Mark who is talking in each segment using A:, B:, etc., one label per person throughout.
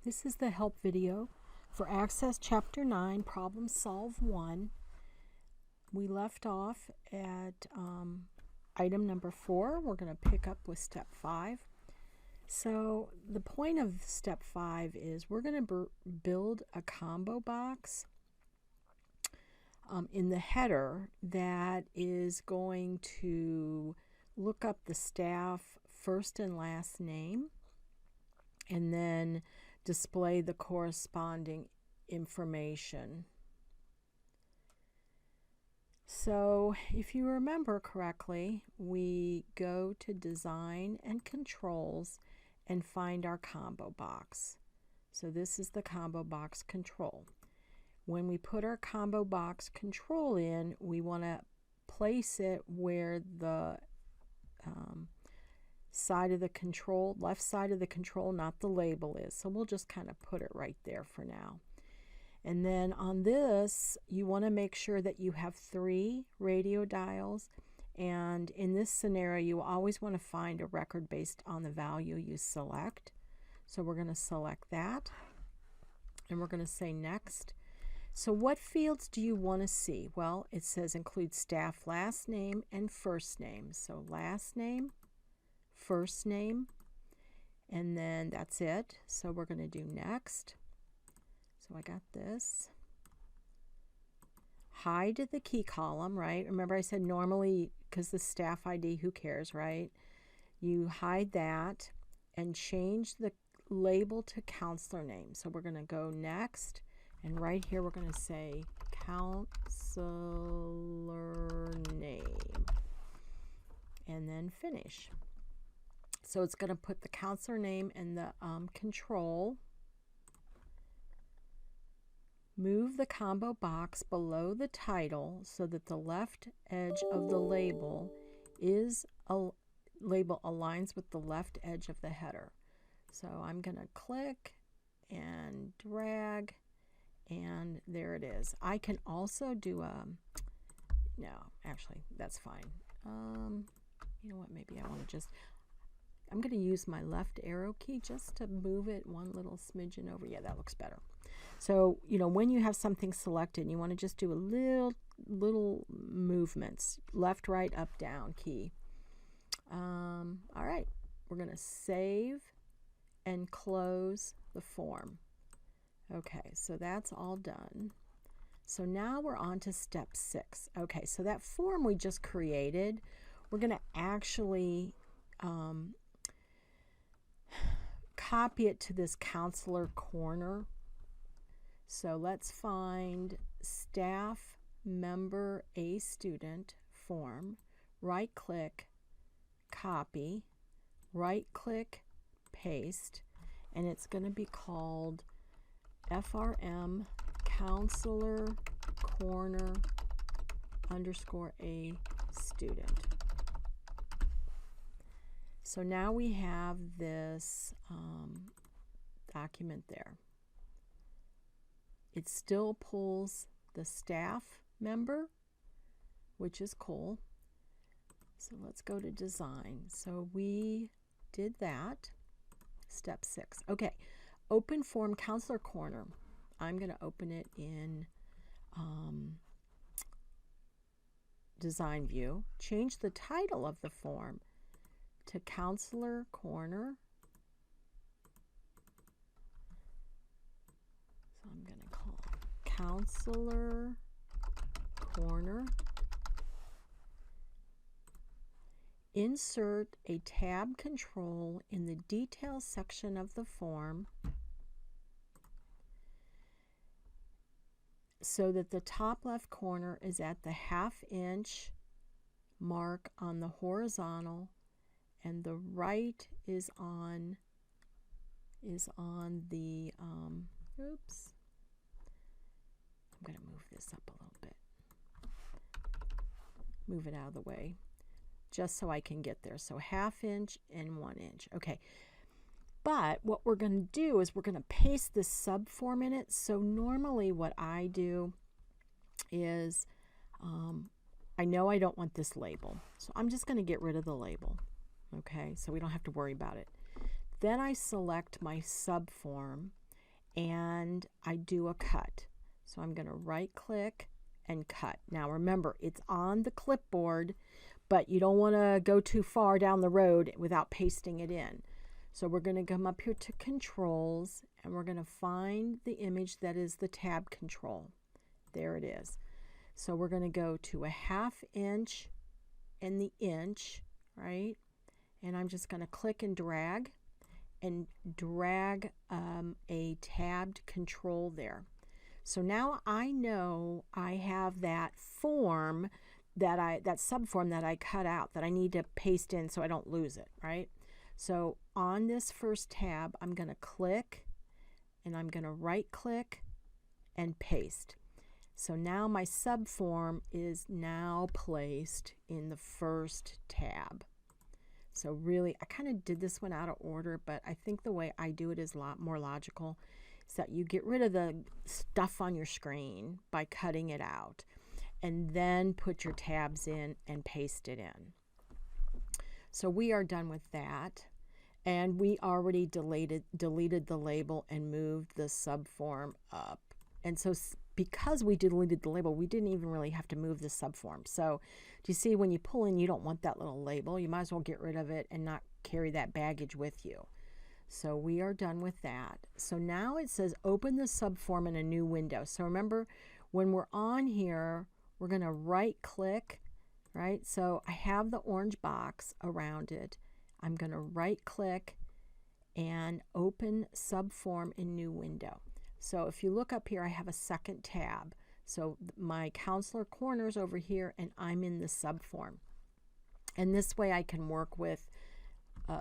A: This is the help video for Access Chapter 9, Problem Solve 1. We left off at item number 4. We're going to pick up with step 5. So the point of step 5 is we're going to build a combo box in the header that is going to look up the staff first and last name and then display the corresponding information. So if you remember correctly, we go to Design and Controls and find our combo box. So this is the combo box control. When we put our combo box control in, we want to place it where the side of the control, left side of the control, not the label is. So we'll just kind of put it right there for now. And then on this, you want to make sure that you have 3 radio dials. And in this scenario, you always want to find a record based on the value you select. So we're going to select that. And we're going to say next. So what fields do you want to see? Well, it says include staff last name and first name. So last name, first name, and then that's it. So we're going to do next. So I got this. Hide the key column, right? Remember I said normally, because the staff ID, who cares, right? You hide that and change the label to counselor name. So we're going to go next, and right here we're going to say counselor name, and then finish. So it's going to put the counselor name and the control. Move the combo box below the title so that the left edge of the label aligns with the left edge of the header. So I'm going to click and drag, and there it is. I can also do no, actually that's fine. You know what, maybe I want to I'm going to use my left arrow key just to move it one little smidgen over. Yeah, that looks better. So, you know, when you have something selected, you want to just do a little movements, left, right, up, down key. All right, we're going to save and close the form. Okay, so that's all done. So now we're on to step 6. Okay, so that form we just created, we're going to actually copy it to this counselor corner. So let's find staff member A student form, right click, copy, right click, paste, and it's going to be called FRM counselor corner underscore A student. So now we have this document there. It still pulls the staff member, which is cool. So let's go to design. So we did that. Step 6. Okay, open form counselor corner. I'm going to open it in design view. Change the title of the form to counselor corner. So I'm going to call it counselor corner. Insert a tab control in the details section of the form so that the top left corner is at the ½ mark on the horizontal and the right is on the oops, I'm going to move this up a little bit, move it out of the way just so I can get there. So ½ inch and 1 inch. Okay, but what we're going to do is we're going to paste this subform in it. So normally what I do is I know I don't want this label, so I'm just going to get rid of the label. Okay, so we don't have to worry about it. Then I select my subform and I do a cut. So I'm going to right click and cut. Now remember, it's on the clipboard, but you don't want to go too far down the road without pasting it in. So we're going to come up here to controls, and we're going to find the image that is the tab control. There it is. So we're going to go to a 1/2 inch and the inch, right? And I'm just going to click and drag a tabbed control there. So now I know I have that form that subform that I cut out that I need to paste in so I don't lose it, right? So on this first tab, I'm going to click and I'm going to right click and paste. So now my subform is now placed in the first tab. So really, I kind of did this one out of order, but I think the way I do it is a lot more logical. Is that you get rid of the stuff on your screen by cutting it out, and then put your tabs in and paste it in. So we are done with that, and we already deleted the label and moved the subform up. And so because we deleted the label, we didn't even really have to move the subform. So do you see, when you pull in, you don't want that little label. You might as well get rid of it and not carry that baggage with you. So we are done with that. So now it says open the subform in a new window. So remember, when we're on here, we're going to right click, right? So I have the orange box around it. I'm going to right click and open subform in new window. So if you look up here, I have a second tab. So my counselor corner's over here and I'm in the subform. And this way I can work with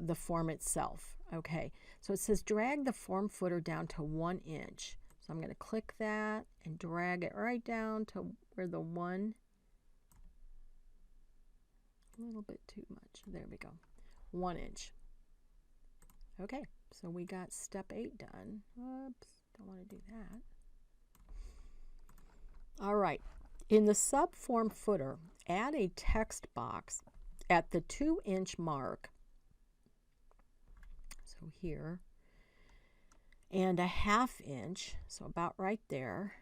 A: the form itself. Okay, so it says drag the form footer down to 1 inch. So I'm going to click that and drag it right down to where the 1, a little bit too much. There we go, 1 inch. Okay, so we got step 8 done. Whoops, don't want to do that. All right, in the subform footer, add a text box at the 2-inch mark. So here, and a 1/2 inch, so about right there,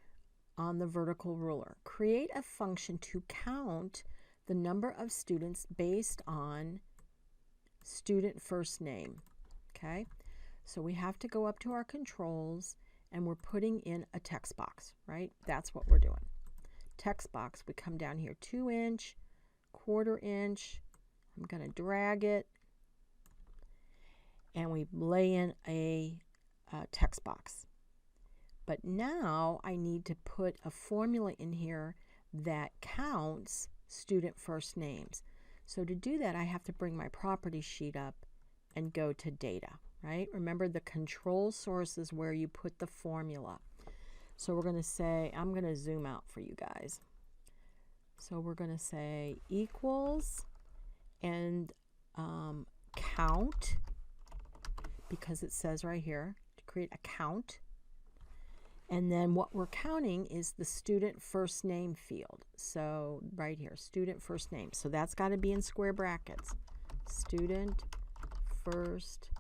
A: on the vertical ruler. Create a function to count the number of students based on student first name. Okay, so we have to go up to our controls and we're putting in a text box, right? That's what we're doing. Text box, we come down here, 2-inch, 1/4 inch. I'm going to drag it and we lay in a text box. But now I need to put a formula in here that counts student first names. So to do that, I have to bring my property sheet up and go to data, right? Remember, the control source is where you put the formula. So we're going to say, I'm going to zoom out for you guys. So we're going to say equals and count, because it says right here to create a count. And then what we're counting is the student first name field. So right here, student first name. So that's got to be in square brackets. Student first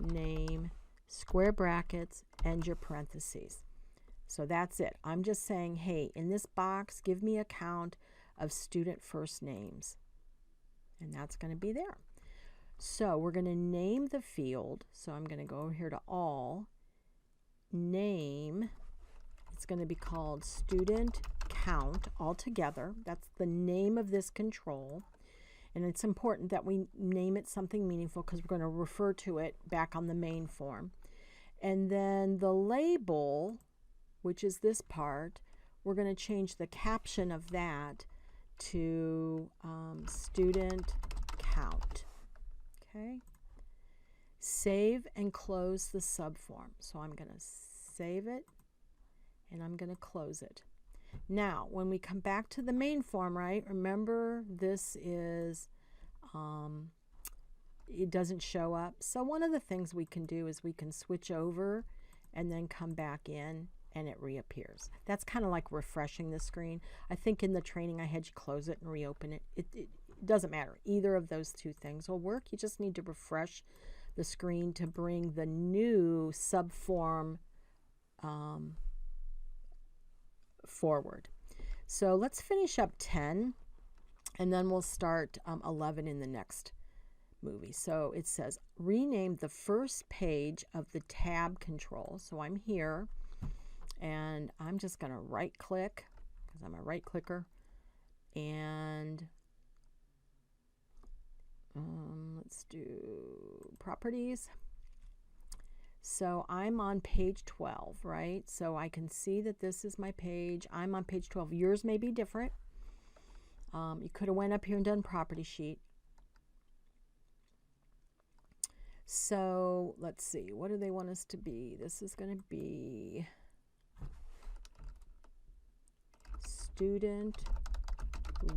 A: name, square brackets, and your parentheses. So that's it. I'm just saying, hey, in this box, give me a count of student first names. And that's going to be there. So we're going to name the field. So I'm going to go over here to all, name. It's going to be called student count altogether. That's the name of this control. And it's important that we name it something meaningful because we're going to refer to it back on the main form. And then the label, which is this part, we're going to change the caption of that to student count. Okay. Save and close the subform. So I'm going to save it and I'm going to close it. Now, when we come back to the main form, right, remember this is, it doesn't show up. So one of the things we can do is we can switch over and then come back in and it reappears. That's kind of like refreshing the screen. I think in the training I had you close it and reopen it. It doesn't matter. Either of those two things will work. You just need to refresh the screen to bring the new subform forward. So let's finish up 10, and then we'll start 11 in the next movie. So it says, rename the first page of the tab control. So I'm here, and I'm just going to right click, because I'm a right clicker, and let's do properties. So I'm on page 12, right? So I can see that this is my page. I'm on page 12. Yours may be different. You could have went up here and done property sheet. So let's see, what do they want us to be? This is going to be student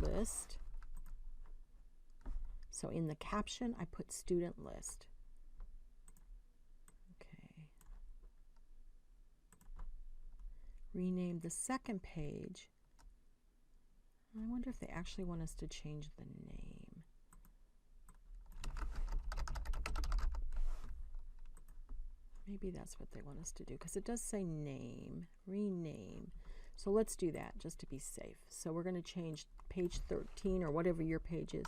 A: list. So in the caption, I put student list. Okay. Rename the second page. I wonder if they actually want us to change the name. Maybe that's what they want us to do, because it does say name, rename. So let's do that just to be safe. So we're going to change page 13 or whatever your page is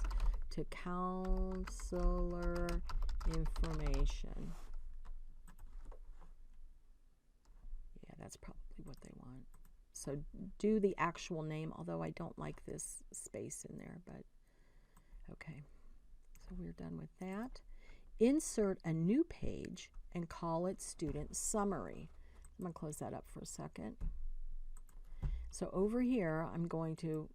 A: to counselor information. Yeah, that's probably what they want. So do the actual name, although I don't like this space in there, but okay. So we're done with that. Insert a new page and call it student summary. I'm going to close that up for a second. So over here, I'm going to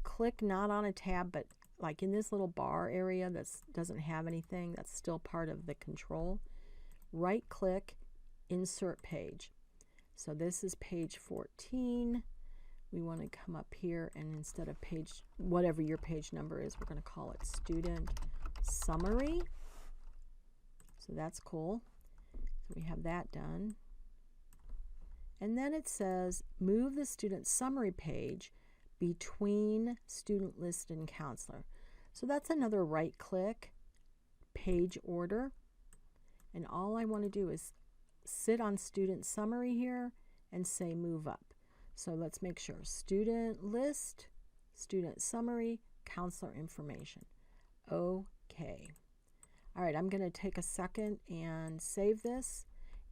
A: click not on a tab, but like in this little bar area that doesn't have anything, that's still part of the control. Right click, insert page. So this is page 14. We want to come up here, and instead of page, whatever your page number is, we're going to call it student summary. So that's cool. So we have that done. And then it says, move the student summary page between student list and counselor. So that's another right click, page order. And all I want to do is sit on student summary here and say move up. So let's make sure student list, student summary, counselor information. Okay. All right, I'm going to take a second and save this,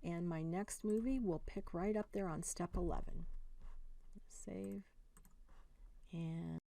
A: and my next movie will pick right up there on step 11. Save, and